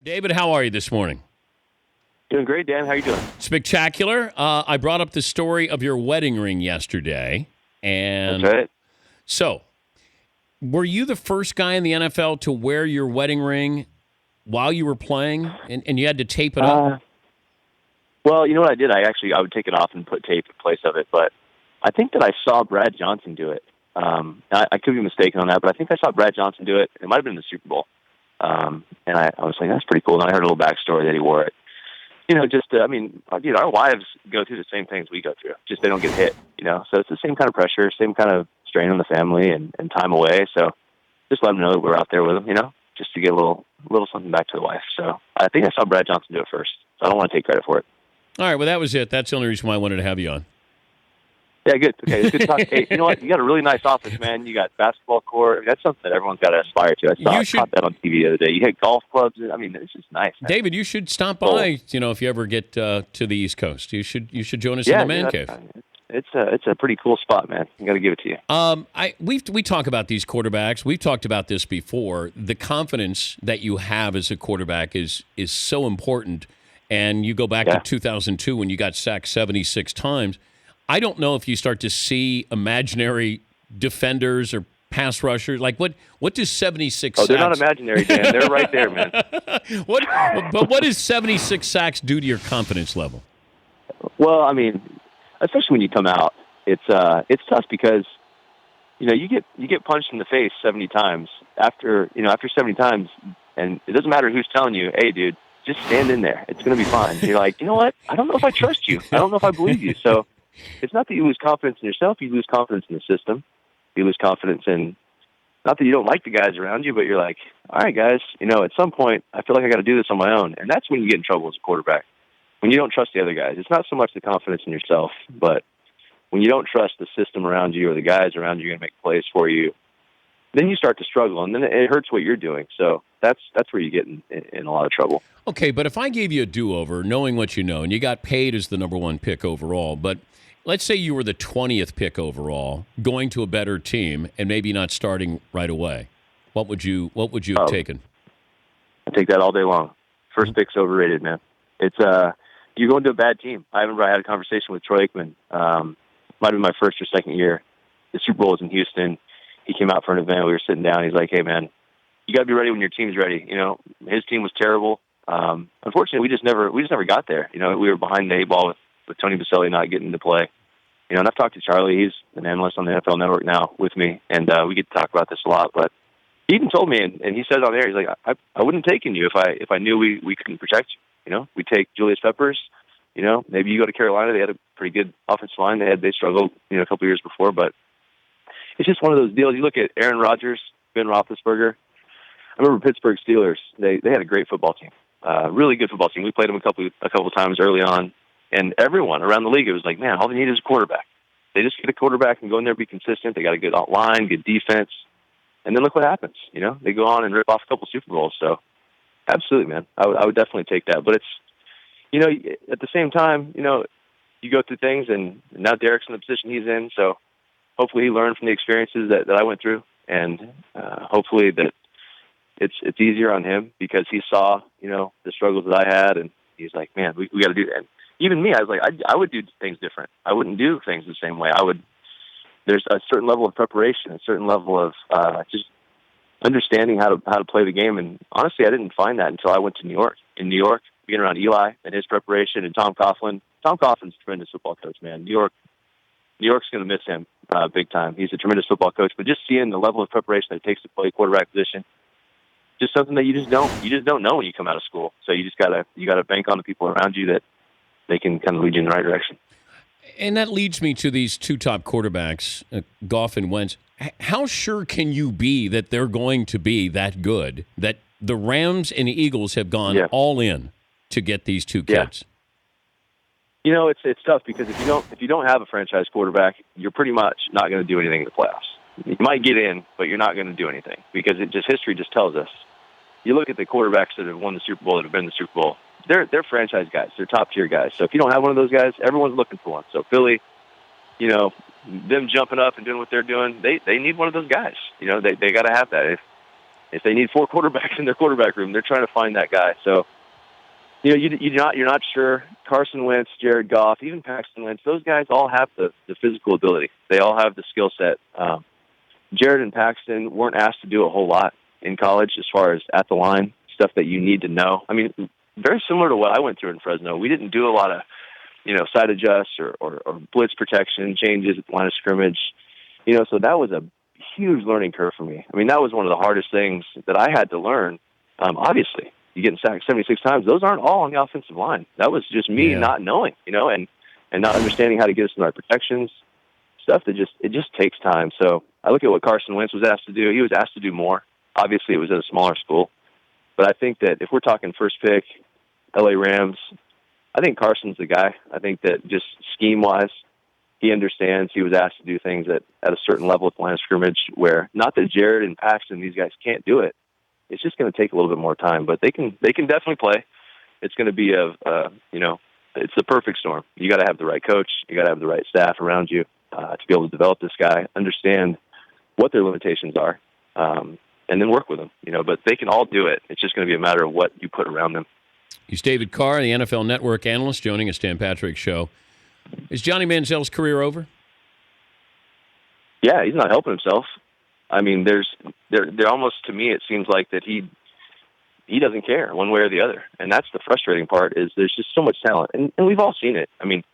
David, how are you this morning? Doing great, Dan. How you doing? Spectacular. I brought up the story of your wedding ring yesterday. And That's right. so, were you the first guy in the NFL to wear your wedding ring while you were playing, and you had to tape it up? Well, you know what I did? I would take it off and put tape in place of it, but I think that I saw Brad Johnson do it. I could be mistaken on that, but I think I saw Brad Johnson do it. It might have been in the Super Bowl. And I was like, that's pretty cool. And I heard a little backstory that he wore it. Our wives go through the same things we go through, just they don't get hit, So it's the same kind of pressure, same kind of strain on the family and time away. So just let them know that we're out there with them, just to get a little something back to the wife. So I think I saw Brad Johnson do it first. So I don't want to take credit for it. All right, well, that was it. That's the only reason why I wanted to have you on. Yeah, good. Okay, it's good to talk. Hey, you know what? You got a really nice office, man. You got basketball court. That's something that everyone's got to aspire to. I caught that on TV the other day. You had golf clubs. It's just nice, man. David, you should stop by. If you ever get to the East Coast, you should join us in the man cave. It's a pretty cool spot, man. I got to give it to you. We talk about these quarterbacks. We've talked about this before. The confidence that you have as a quarterback is so important. And you go back to 2002 when you got sacked 76 times. I don't know if you start to see imaginary defenders or pass rushers. Like, what does 76 sacks... Oh, they're not imaginary, Dan. They're right there, man. What does 76 sacks do to your confidence level? Well, especially when you come out, it's tough because, you get punched in the face 70 times. After 70 times, and it doesn't matter who's telling you, hey, dude, just stand in there. It's going to be fine. You're like, you know what? I don't know if I trust you. I don't know if I believe you. So it's not that you lose confidence in yourself. You lose confidence in the system. You lose confidence in, not that you don't like the guys around you, but you're like, all right, guys, at some point, I feel like I got to do this on my own. And that's when you get in trouble as a quarterback. When you don't trust the other guys. It's not so much the confidence in yourself, but when you don't trust the system around you or the guys around you are going to make plays for you, then you start to struggle, and then it hurts what you're doing. So that's where you get in a lot of trouble. Okay, but if I gave you a do-over, knowing what you know, and you got paid as the number one pick overall, but let's say you were the 20th pick overall, going to a better team, and maybe not starting right away, what would you have taken? I take that all day long. First pick's overrated, man. It's you're going to a bad team. I remember I had a conversation with Troy Aikman. Might have been my first or second year. The Super Bowl was in Houston. He came out for an event. We were sitting down. He's like, hey, man, you got to be ready when your team's ready. His team was terrible. Unfortunately, we just never got there. We were behind the eight ball with Tony Baselli not getting to play. And I've talked to Charlie. He's an analyst on the NFL Network now with me, and we get to talk about this a lot. But he even told me, and he said on there, he's like, I wouldn't have taken you if I knew we couldn't protect you. We take Julius Peppers. Maybe you go to Carolina. They had a pretty good offensive line. They struggled a couple of years before, but it's just one of those deals. You look at Aaron Rodgers, Ben Roethlisberger. I remember Pittsburgh Steelers. They had a great football team, really good football team. We played them a couple of times early on, and everyone around the league, it was like, man, all they need is a quarterback. They just get a quarterback and go in there and be consistent. They got a good line, good defense, and then look what happens. They go on and rip off a couple Super Bowls. So, absolutely, man, I would definitely take that. But it's, at the same time, you go through things, and now Derek's in the position he's in, so hopefully he learned from the experiences that I went through, and hopefully that it's easier on him because he saw, the struggles that I had, and he's like, man, we got to do that. And even me, I was like, I would do things different. I wouldn't do things the same way. There's a certain level of preparation, a certain level of just understanding how to play the game. And honestly, I didn't find that until I went to New York. In New York, being around Eli and his preparation, and Tom Coughlin. Tom Coughlin's a tremendous football coach, man. New York's going to miss him big time. He's a tremendous football coach, but just seeing the level of preparation that it takes to play quarterback position, just something that you just don't know when you come out of school. So you gotta bank on the people around you that they can kind of lead you in the right direction. And that leads me to these two top quarterbacks, Goff and Wentz. How sure can you be that they're going to be that good, that the Rams and the Eagles have gone all in to get these two kids? It's tough because if you don't have a franchise quarterback, you're pretty much not going to do anything in the playoffs. You might get in, but you're not going to do anything because history just tells us. You look at the quarterbacks that have won the Super Bowl, that have been in the Super Bowl. They're franchise guys. They're top tier guys. So if you don't have one of those guys, everyone's looking for one. So Philly, them jumping up and doing what they're doing, they need one of those guys. They got to have that. If they need 4 quarterbacks in their quarterback room, they're trying to find that guy. So, you're not sure. Carson Wentz, Jared Goff, even Paxton Lynch, those guys all have the physical ability. They all have the skill set. Jared and Paxton weren't asked to do a whole lot in college as far as at the line, stuff that you need to know. I mean, very similar to what I went through in Fresno. We didn't do a lot of, side adjusts or blitz protection, changes at the line of scrimmage. So that was a huge learning curve for me. I mean, that was one of the hardest things that I had to learn. Obviously, you get sacked 76 times. Those aren't all on the offensive line. That was just me not knowing, and not understanding how to get us in the right protections, stuff that it just takes time. So I look at what Carson Wentz was asked to do. He was asked to do more. Obviously, it was at a smaller school. But I think that if we're talking first pick, LA Rams, I think Carson's the guy. I think that just scheme-wise, he understands. He was asked to do things at a certain level at the line of scrimmage where, not that Jared and Paxton, these guys can't do it. It's just going to take a little bit more time. But they can definitely play. It's going to be it's the perfect storm. You got to have the right coach. You got to have the right staff around you to be able to develop this guy, understand what their limitations are, and then work with them. But they can all do it. It's just going to be a matter of what you put around them. He's David Carr, the NFL Network analyst, joining us, Dan Patrick Show. Is Johnny Manziel's career over? Yeah, he's not helping himself. I mean, they're almost, to me, it seems like that he doesn't care one way or the other. And that's the frustrating part, is there's just so much talent. And we've all seen it. I mean,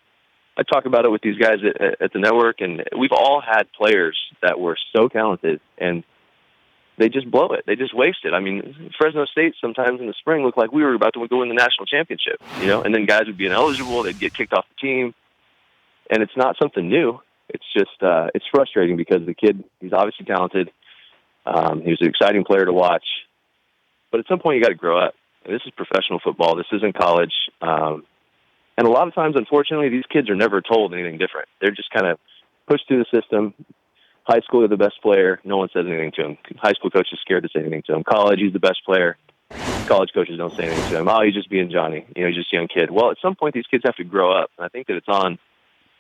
I talk about it with these guys at the network, and we've all had players that were so talented, and they just blow it. They just waste it. I mean, Fresno State sometimes in the spring looked like we were about to go win the national championship, and then guys would be ineligible. They'd get kicked off the team. And it's not something new. It's just it's frustrating because the kid, he's obviously talented. He was an exciting player to watch. But at some point, you got to grow up. And this is professional football. This isn't college. And a lot of times, unfortunately, these kids are never told anything different. They're just kind of pushed through the system. High school, they're the best player. No one says anything to him. High school coach is scared to say anything to him. College, he's the best player. College coaches don't say anything to him. Oh, he's just being Johnny. He's just a young kid. Well, at some point, these kids have to grow up. And I think that it's on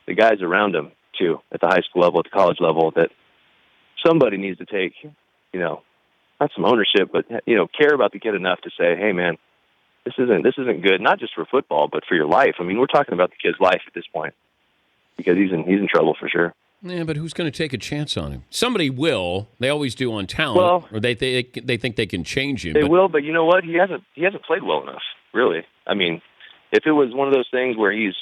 the guys around him, too, at the high school level, at the college level, that somebody needs to take, not some ownership, but, care about the kid enough to say, hey, man, this isn't good, not just for football, but for your life. I mean, we're talking about the kid's life at this point because he's in trouble for sure. Yeah, but who's going to take a chance on him? Somebody will. They always do on talent, or they think they can change him. They will, but you know what? He hasn't played well enough, really. I mean, if it was one of those things where he's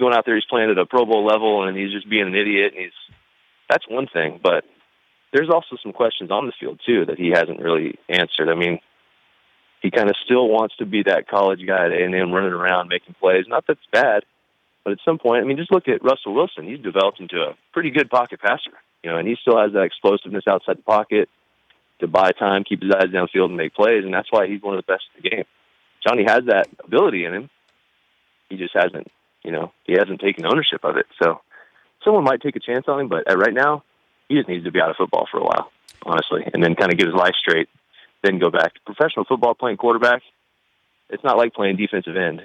going out there, he's playing at a Pro Bowl level, and he's just being an idiot, and that's one thing. But there's also some questions on the field, too, that he hasn't really answered. I mean, he kind of still wants to be that college guy at A&M running around making plays. Not that it's bad, but at some point, I mean, just look at Russell Wilson. He's developed into a pretty good pocket passer, and he still has that explosiveness outside the pocket to buy time, keep his eyes downfield, and make plays, and that's why he's one of the best in the game. Johnny has that ability in him. He just hasn't. He hasn't taken ownership of it. So someone might take a chance on him, but right now, he just needs to be out of football for a while, honestly, and then kind of get his life straight, then go back to professional football, playing quarterback. It's not like playing defensive end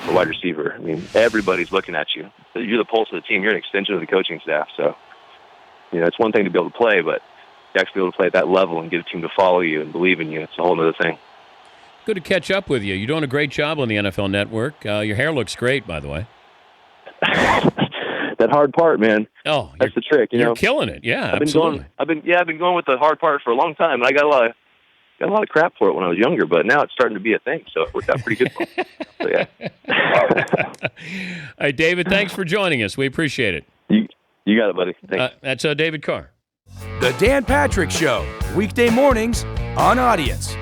or wide receiver. I mean, everybody's looking at you. You're the pulse of the team. You're an extension of the coaching staff. So, it's one thing to be able to play, but to actually be able to play at that level and get a team to follow you and believe in you, it's a whole other thing. Good to catch up with you. You're doing a great job on the NFL Network. Your hair looks great, by the way. That hard part, man. Oh, that's the trick. You're killing it. Yeah, absolutely. I've been going with the hard part for a long time, and I got a lot of crap for it when I was younger, but now it's starting to be a thing, so it worked out pretty good for me. So, yeah. All right, David, thanks for joining us. We appreciate it. You got it, buddy. Thanks. That's David Carr. The Dan Patrick Show, weekday mornings on Audience.